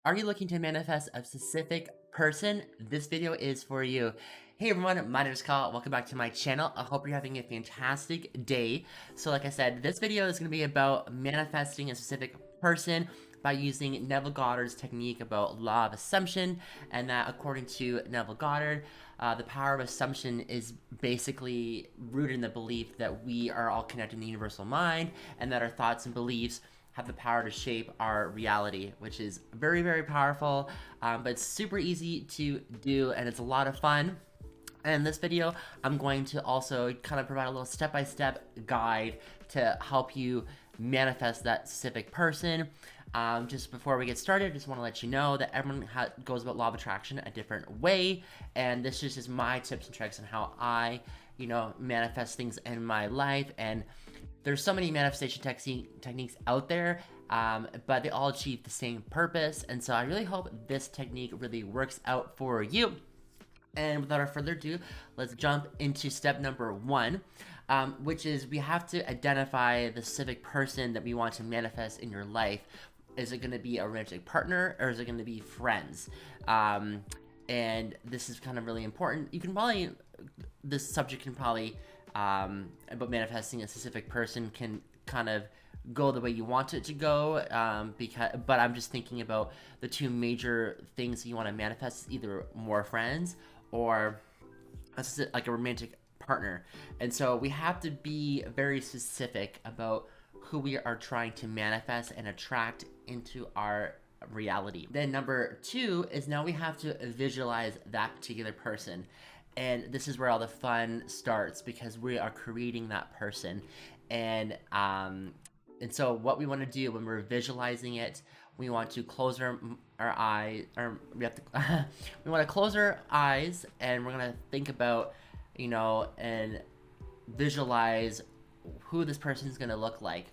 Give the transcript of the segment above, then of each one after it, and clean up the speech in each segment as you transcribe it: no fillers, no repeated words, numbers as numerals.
Are you looking to manifest a specific person? This video is for you. Hey everyone, my name is Kyle. Welcome back to my channel. I hope you're having a fantastic day. So like I said, this video is going to be about manifesting a specific person by using Neville Goddard's technique about law of assumption, and that according to Neville Goddard, the power of assumption is basically rooted in the belief that we are all connected in the universal mind and that our thoughts and beliefs have the power to shape our reality, which is very, very powerful, but it's super easy to do and it's a lot of fun. And in this video, I'm going to also kind of provide a little step-by-step guide to help you manifest that specific person. Just before we get started, I just want to let you know that everyone goes about law of attraction a different way, and this is just my tips and tricks on how I, manifest things in my life. And there's so many manifestation techniques out there, but they all achieve the same purpose. And so I really hope this technique really works out for you. And without further ado, let's jump into step number one, which is we have to identify the specific person that we want to manifest in your life. Is it going to be a romantic partner, or is it going to be friends? And this is kind of really important. You can probably, this subject can probably, about manifesting a specific person can kind of go the way you want it to go, but I'm just thinking about the two major things that you want to manifest, either more friends or like a romantic partner. And so we have to be very specific about who we are trying to manifest and attract into our reality. Then number two is now we have to visualize that particular person. And this is where all the fun starts, because we are creating that person. And so what we want to do when we're visualizing it, we want to close our eyes, or we have to we want to close our eyes, and we're going to think about, and visualize who this person is going to look like.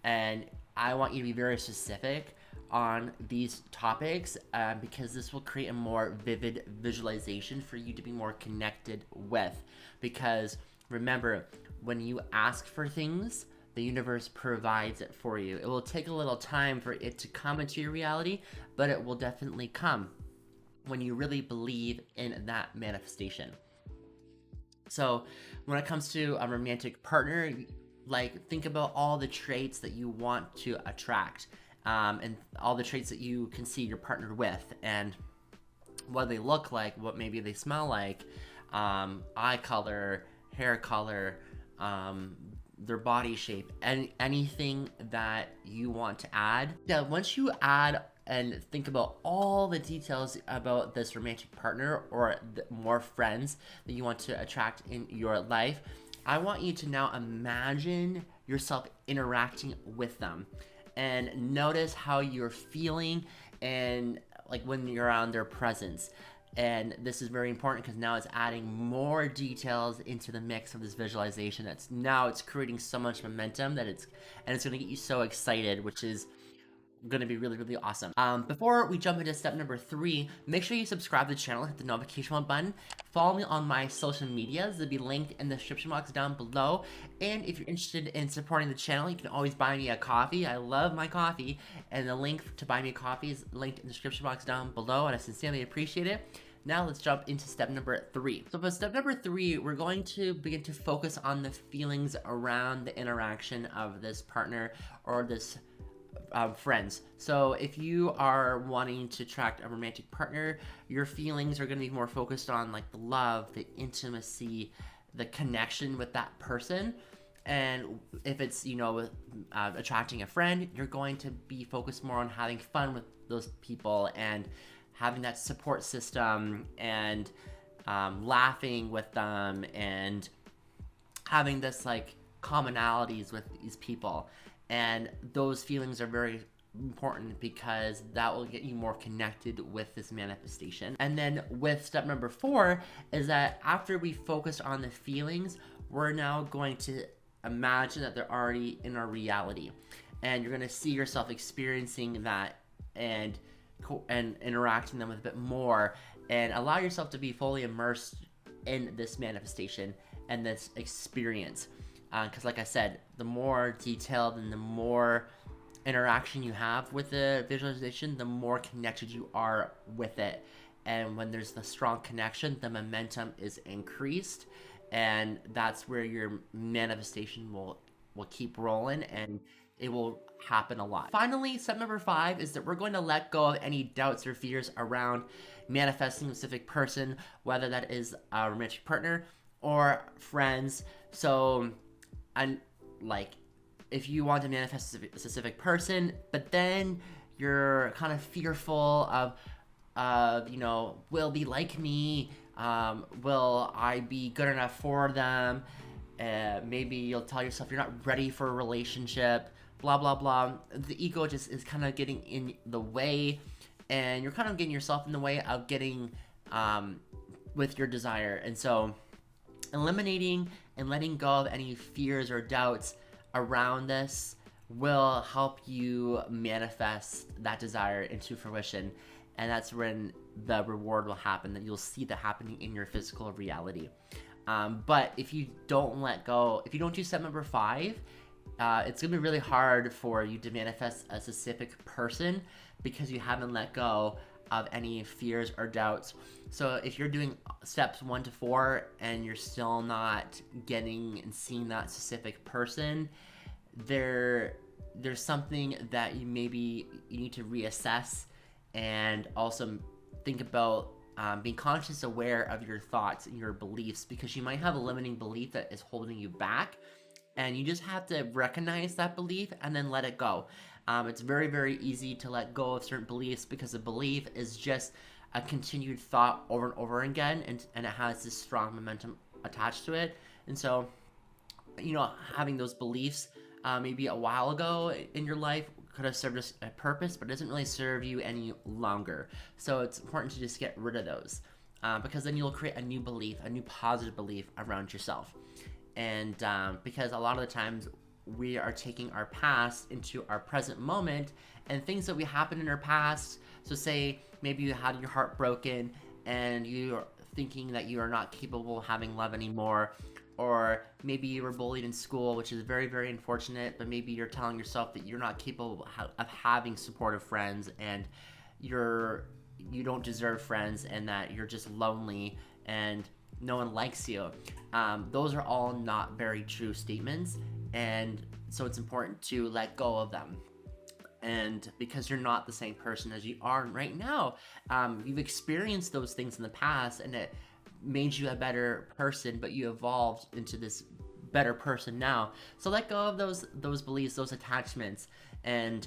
And I want you to be very specific on these topics, because this will create a more vivid visualization for you to be more connected with. Because remember, when you ask for things, the universe provides it for you. It will take a little time for it to come into your reality, but it will definitely come when you really believe in that manifestation. So when it comes to a romantic partner, think about all the traits that you want to attract, and all the traits that you can see your partner with, and what they look like, what maybe they smell like, eye color, hair color, their body shape, and anything that you want to add. Yeah, once you add and think about all the details about this romantic partner or more friends that you want to attract in your life, I want you to now imagine yourself interacting with them and notice how you're feeling, and like when you're around their presence. And this is very important because now it's adding more details into the mix of this visualization. It's creating so much momentum that it's going to get you so excited, which is going to be really, really awesome. Before we jump into step number three, make sure you subscribe to the channel, hit the notification button, follow me on my social medias. They'll be linked in the description box down below. And if you're interested in supporting the channel, you can always buy me a coffee. I love my coffee, and the link to buy me a coffee is linked in the description box down below, and I sincerely appreciate it. Now let's jump into step number three. So for step number three, we're going to begin to focus on the feelings around the interaction of this partner or this friends. So if you are wanting to attract a romantic partner, your feelings are going to be more focused on like the love, the intimacy, the connection with that person. And if it's, attracting a friend, you're going to be focused more on having fun with those people and having that support system, and laughing with them, and having this like commonalities with these people. And those feelings are very important because that will get you more connected with this manifestation. And then with step number four is that after we focus on the feelings, we're now going to imagine that they're already in our reality, and you're going to see yourself experiencing that and interacting them with a bit more, and allow yourself to be fully immersed in this manifestation and this experience. Because like I said, the more detailed and the more interaction you have with the visualization, the more connected you are with it. And when there's the strong connection, the momentum is increased, and that's where your manifestation will keep rolling, and it will happen a lot. Finally, step number 5 is that we're going to let go of any doubts or fears around manifesting a specific person, whether that is a romantic partner or friends. So, and like, if you want to manifest a specific person, but then you're kind of fearful of, you know, will they like me? Will I be good enough for them? Maybe you'll tell yourself you're not ready for a relationship, blah, blah, blah. The ego just is kind of getting in the way, and you're kind of getting yourself in the way of getting with your desire. And so eliminating and letting go of any fears or doubts around this will help you manifest that desire into fruition. And that's when the reward will happen, that you'll see that happening in your physical reality. But if you don't let go, if you don't do step number 5, it's gonna be really hard for you to manifest a specific person because you haven't let go of any fears or doubts. So if you're doing steps 1 to 4 and you're still not getting and seeing that specific person, there's something that you need to reassess, and also think about being conscious, aware of your thoughts and your beliefs, because you might have a limiting belief that is holding you back, and you just have to recognize that belief and then let it go. It's very, very easy to let go of certain beliefs because a belief is just a continued thought over and over again, and it has this strong momentum attached to it. And so, you know, having those beliefs maybe a while ago in your life could have served us a purpose, but it doesn't really serve you any longer. So it's important to just get rid of those, because then you'll create a new belief, a new positive belief around yourself. And because a lot of the times we are taking our past into our present moment, and things that we happened in our past. So say maybe you had your heart broken and you're thinking that you are not capable of having love anymore, or maybe you were bullied in school, which is very, very unfortunate, but maybe you're telling yourself that you're not capable of having supportive friends, and you don't deserve friends, and that you're just lonely and no one likes you. Those are all not very true statements, and so it's important to let go of them. And because you're not the same person as you are right now, you've experienced those things in the past, and it made you a better person, but you evolved into this better person now. So let go of those beliefs, those attachments, and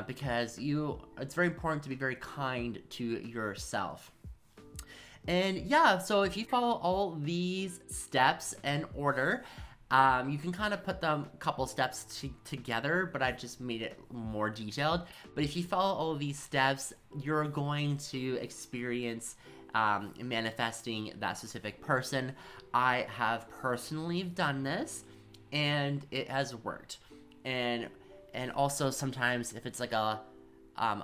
because it's very important to be very kind to yourself. And yeah, so if you follow all these steps in order, you can kind of put them a couple steps together, but I just made it more detailed. But if you follow all of these steps, you're going to experience manifesting that specific person. I have personally done this, and it has worked. And also sometimes if it's like a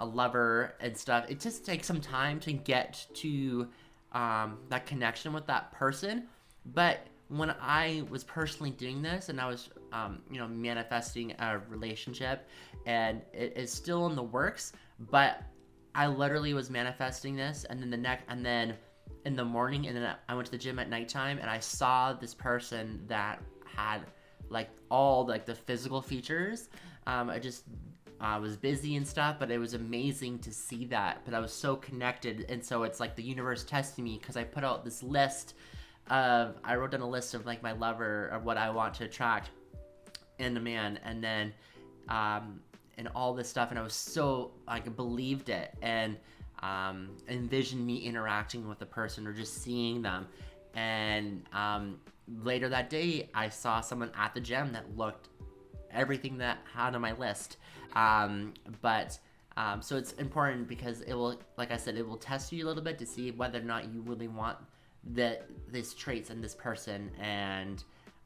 lover and stuff, it just takes some time to get to that connection with that person. But when I was personally doing this, and I was manifesting a relationship, and it is still in the works, but I literally was manifesting this, and then in the morning, and then I went to the gym at nighttime, and I saw this person that had like all like the physical features. I just was busy and stuff, but it was amazing to see that. But I was so connected, and so it's like the universe testing me, because I put out this list I wrote down a list of like my lover, of what I want to attract in a man, and then and all this stuff, and I was so like believed it, and envisioned me interacting with the person or just seeing them. And later that day, I saw someone at the gym that looked everything that had on my list. So it's important, because it will, like I said, it will test you a little bit to see whether or not you really want these traits in this person, and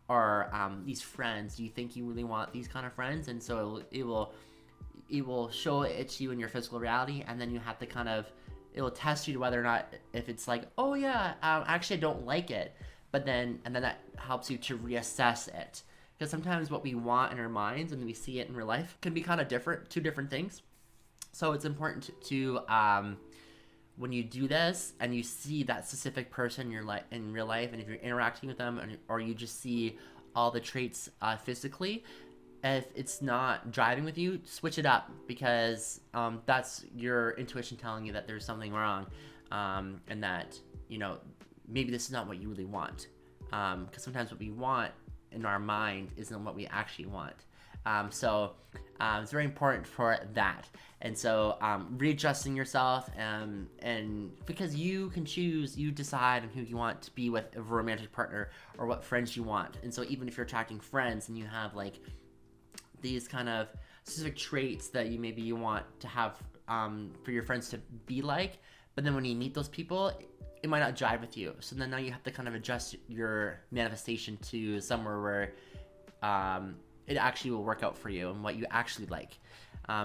or these friends. Do you think you really want these kind of friends? And so it will show it to you in your physical reality, and then you have to it will test you to whether or not, if it's like, oh yeah, actually I don't like it, and then that helps you to reassess it. because sometimes what we want in our minds and we see it in real life can be kind of different, two different things. So it's important to when you do this and you see that specific person in your life in real life, and if you're interacting with them, or you just see all the traits physically, if it's not driving with you, switch it up, because that's your intuition telling you that there's something wrong, and that, you know, maybe this is not what you really want, because sometimes what we want in our mind isn't what we actually want. So it's very important for that. And so readjusting yourself, and because you can choose, you decide on who you want to be with, a romantic partner, or what friends you want. And so even if you're attracting friends and you have like these kind of specific traits that you want to have for your friends to be like, but then when you meet those people, it might not jive with you. So then now you have to kind of adjust your manifestation to somewhere where it actually will work out for you and what you actually like.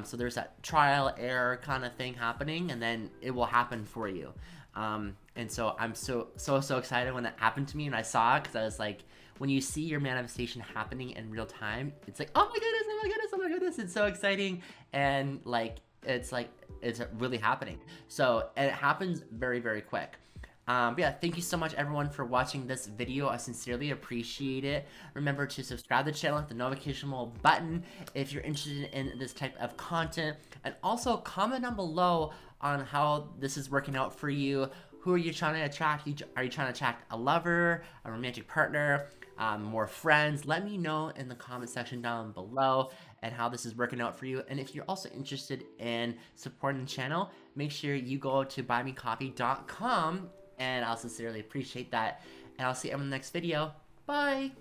So there's that trial error kind of thing happening, and then it will happen for you. And so I'm so excited when that happened to me and I saw it, because I was like, when you see your manifestation happening in real time, it's like, oh my goodness, oh my goodness, oh my goodness, it's so exciting. And like it's really happening. So, and it happens very, very quick. But yeah, thank you so much everyone for watching this video. I sincerely appreciate it. Remember to subscribe to the channel, hit the notification button if you're interested in this type of content, and also comment down below on how this is working out for you. Who are you trying to attract? Are you trying to attract a lover, a romantic partner, more friends? Let me know in the comment section down below and how this is working out for you. And if you're also interested in supporting the channel, make sure you go to buymecoffee.com, and I'll sincerely appreciate that. And I'll see you in the next video. Bye!